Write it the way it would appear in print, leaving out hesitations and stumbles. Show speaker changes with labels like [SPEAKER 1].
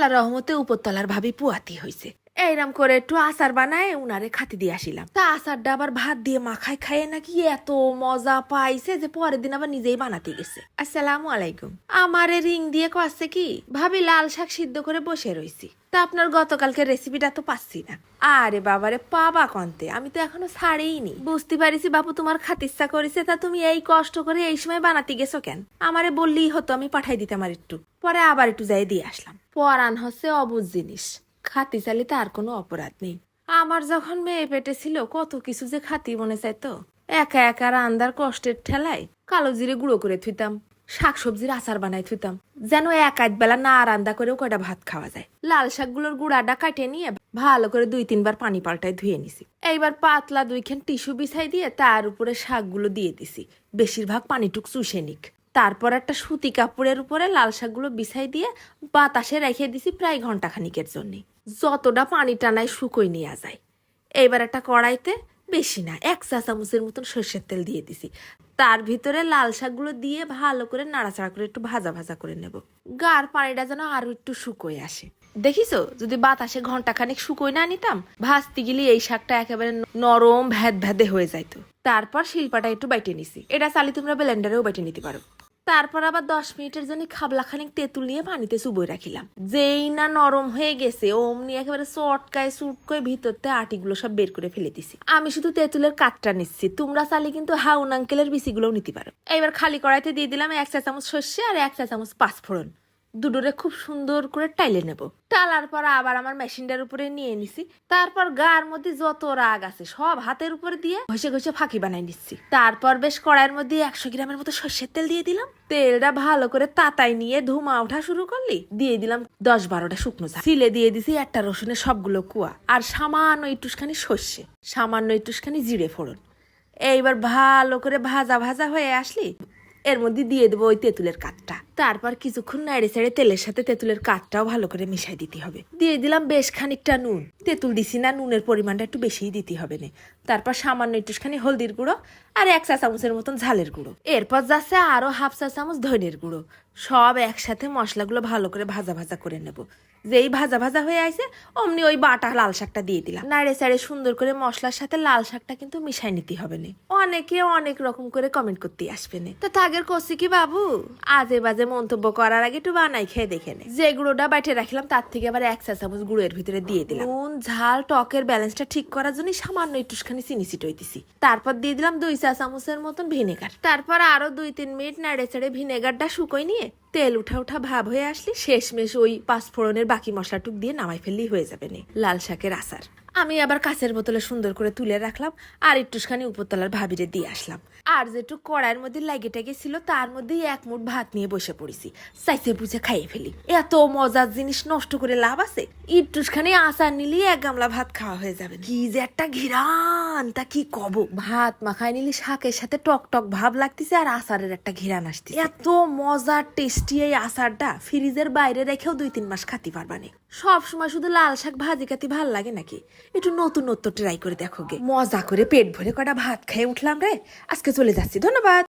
[SPEAKER 1] আল্লাহ রহমতে উপরতলার ভাবি পুয়াতি হইছে। এইরাম করে একটু আচার বানায় উনারে খাতি দিয়ে আসিলাম। তা আচারটা আবার ভাত দিয়ে মাখায় খায় নাকি এত মজা পাইছে যে পরের দিন আবার নিজেই বানাতে গেছে। আসসালামু আলাইকুম। আমারে রিং দিয়ে কচ্ছে কি, ভাবি লাল শাক সিদ্ধ করে বসে রইছি, তা আপনার গতকালকে রেসিপিটা তো পাচ্ছি না। আরে বাবারে পাবা কন্তে, আমি তো এখনো ছাড়েইনি। বুঝতে পারিছি বাপু তোমার খাতে ইচ্ছা করেছে, তা তুমি এই কষ্ট করে এই সময় বানাতে গেছো কেন? আমারে বললেই হতো, আমি পাঠাই দিতাম আর একটু পরে আবার একটু যাই দিয়ে আসলাম। পরাণ হচ্ছে অবুঝ জিনিস, খাতি চালি তার কোনো অপরাধ নেই। আমার যখন মেয়ে পেটে ছিল কত কিছু যে খাতি মনে চাইতো। একা একা রান্দার কষ্টের ঠেলায় কালো জিরে গুঁড়ো করে থুইতাম, শাকসবজির আচার বানাই থুইতাম, যেন এক আধ বেলা না রান্না করেও কয়টা ভাত খাওয়া যায়। লাল শাকগুলোর গুঁড়াটা কাটে নিয়ে ভালো করে 2-3 বার পানি পাল্টায় ধুয়ে নিছি। এইবার পাতলা 2খান টিস্যু বিছাই দিয়ে তার উপরে শাকগুলো দিয়ে দিছি, বেশিরভাগ পানিটুক চুষে নিক। তারপর একটা সুতি কাপড়ের উপরে লাল শাকগুলো বিছাই দিয়ে বাতাসে রেখে দিছি প্রায় ঘন্টাখানিকের জন্য, যতটা পানি টানায় শুকোই নেওয়া যায়। এইবার একটা কড়াইতে বেশি না 1 চা চামচের মতন সর্ষের তেল দিয়ে দিছি, তার ভিতরে লাল শাকগুলো দিয়ে ভালো করে নাড়াচাড়া করে একটু ভাজা ভাজা করে নেব। গার পানিটা যেন আরো একটু শুকোয় আসে। দেখিছো, যদি বাতাসে ঘন্টাখানিক শুকোয় না নিতাম, ভাজতে গেলে এই শাকটা একেবারে নরম ভ্যাদ ভ্যাদে হয়ে যাইতো। তারপর শিলপাটা একটু বাইটে নিছি, এটা চালি তোমরা ব্লেন্ডারেও বাইটে নিতে পারো। তারপর আবার 10 মিনিটের জন্য খাবলা খানিক তেঁতুল নিয়ে পানিতে চুবই রাখিলাম। যেই না নরম হয়ে গেছে অমনি একেবারে চটকায় চুটকয় ভিতরতে আটিগুলো সব বের করে ফেলে দিছি। আমি শুধু তেঁতুলের কাঠটা নিচ্ছি, তোমরা চাইলে কিন্তু হাউন আঙ্কেলের বিচিগুলোও নিতে পারো। এবার খালি কড়াইতে দিয়ে দিলাম 1 চা চামচ সর্ষে আর 1 চা চামচ পাঁচফোড়ন, দুটোরে খুব সুন্দর করে টাইলে নেব। টালার পর আবার আমার মেশিনটার উপরে নিয়ে নিছি। তারপর গার মধ্যে যত রাগ আছে সব হাতের উপরে দিয়ে ঘষে ঘষে ফাঁকি বানাই নিচ্ছি। তারপর বেশ কড়াইয়ের মধ্যে 100 গ্রামের মতো সর্ষের তেল দিয়ে দিলাম। তেলটা ভালো করে তাতাই নিয়ে ধুমা ওঠা শুরু করলি দিয়ে দিলাম 10-12টা শুকনো ঝাল, সিলে দিয়ে দিছি একটা রসুনের সবগুলো কুয়া, আর সামান্য একটুখানি সর্ষে, সামান্য একটুখানি জিরে ফোড়ন। এইবার ভালো করে ভাজা ভাজা হয়ে আসলি এর মধ্যে দিয়ে দেবো ওই তেঁতুলের কাঠটা। তারপর কিছুক্ষণ নাড়ে চাড়ে তেলের সাথে তেঁতুলের কাঠটাও ভালো করে মিশাই দিতে হবে। দিয়ে দিলাম বেশ খানিকটা নুন, তেঁতুল দিছি না, নুনের পরিমাণটা একটু বেশিই দিতে হবে না। তারপর সামান্য একটুখানি হলদির গুঁড়ো আর 1 চা চামচের মতন ঝালের গুঁড়ো, এরপর যাচ্ছে আরো 1/2 চা চামচ ধনের গুঁড়ো। সব একসাথে মশলাগুলো ভালো করে ভাজা ভাজা করে নেব। যেই ভাজা ভাজা হয়ে আইছে অমনি ওই বাটা লাল শাকটা দিয়ে দিলাম। নাড়ে চাড়ে সুন্দর করে মশলার সাথে লাল শাকটা কিন্তু মিশাই নিতে হবে না। অনেকে অনেক রকম করে কমেন্ট করতে আসবে না, তো তাগের করছি কি বাবু, আজে বাজে মন্তব্য করার আগে একটু বানাই খেয়ে দেখে নে। যে গুঁড়োটা বাইটে রাখলাম তার থেকে আবার 1 চা চামচ গুঁড়োর ভিতরে দিয়ে দিলাম। নুন ঝাল টকের ব্যালেন্সটা ঠিক করার জন্য সামান্য একটুখানি চিনি ছিটই দিছি। তারপর দিয়ে দিলাম 2 চা চামচের মতন ভিনেগার। তারপর আরো 2-3 মিনিট নাড়ে চাড়ে ভিনেগারটা শুকোই নিয়ে তেল উঠা উঠা ভাব হয়ে আসলে শেষমেশ ওই পাঁচফোড়নের বাকি মশলাটুক দিয়ে নামাই ফেললেই হয়ে যাবে নে লাল শাকের আচার। আমি আবার কাঁচের বোতলে সুন্দর করে তুলে রাখলাম আর একটুখানি উপরতলার ভাবিরে দিয়ে আসলাম। আর যেটুক কড়াইয়ের মধ্যে লাগে টাগে ছিল তার মধ্যেই 1 মুঠ ভাত নিয়ে বসে পড়েছি, চাইছে বুঝে খাইয়ে ফেলি। এত মজার জিনিস নষ্ট করে লাভ আছে? একটুখানি আচার নিলে 1 গামলা ভাত খাওয়া হয়ে যাবে। কি যে একটা ঘিরান, তা কি কব। ভাত মাখায় নিলে শাকের সাথে টক টক ভাব লাগতেছে আর আচারের একটা ঘিরান আসছে। এত মজার টেস্টি এই আচারটা ফ্রিজের বাইরে রেখেও 2-3 মাস খাতে পারবানি। সব সময় শুধু লাল শাক ভাজি খাতে ভাল লাগে নাকি? একটু নতুন ট্রাই করে দেখো গে। মজা করে পেট ভরে কটা ভাত খেয়ে উঠলাম রে, আজকে চলে যাচ্ছি, ধন্যবাদ।